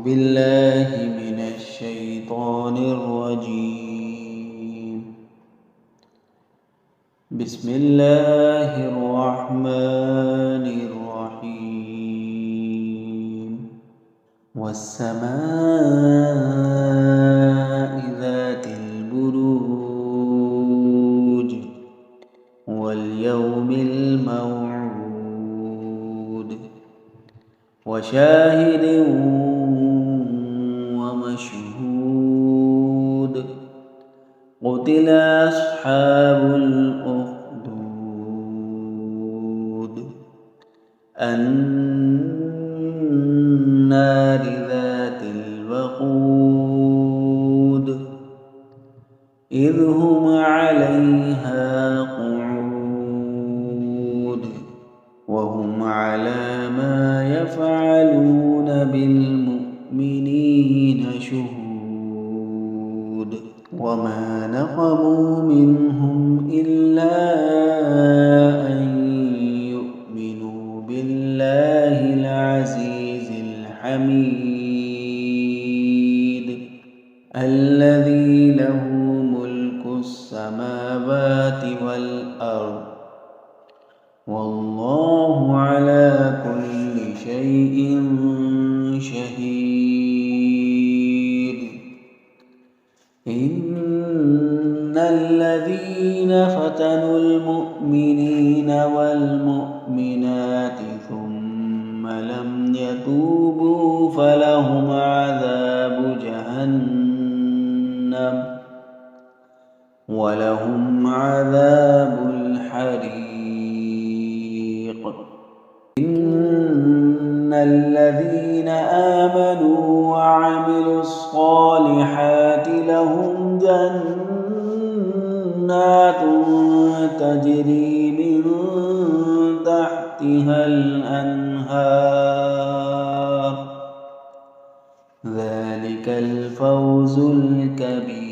بالله من الشيطان الرجيم. بسم الله الرحمن الرحيم. والسماء ذات البروج واليوم الموعود وشاهد ومشهود. قتل أصحاب الأخدود النار ذات الوقود إذ هم عليها قعود وهم على ما يفعلون بالمؤمنين شهود. وما نقموا منهم إلا أن يؤمنوا بالله العزيز الحميد الذي له ملك السماوات والأرض والله على كل شيء شهيد. إن الذين فتنوا المؤمنين والمؤمنات ثم لم يتوبوا فلهم عذاب جهنم ولهم عذاب الحريق. إن الذين آمنوا وعملوا الصالحات لهم جنات تجري من تحتها الأنهار ذلك الفوز الكبير.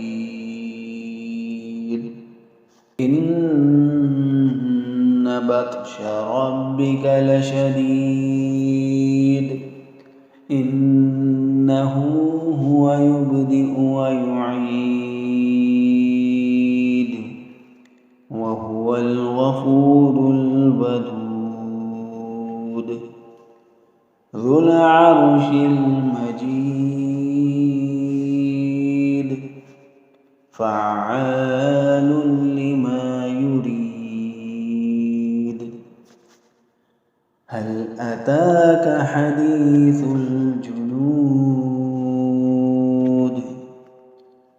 إن بطش ربك لشديد إنه هو يبدئ ويعيد وهو الغفور الودود ذو العرش المجيد فعال لما يريد. هل أتاك حديث الجنود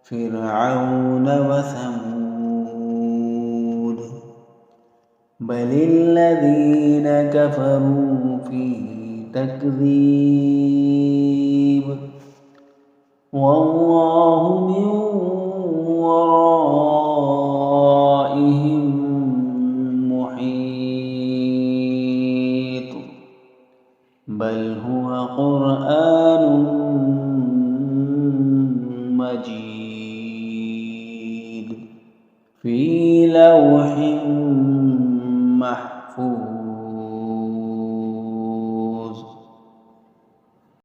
فرعون وثمود بل الذين كفروا في تكذيب والله من ورائهم محيط بل هو قرآن مجيد في لوح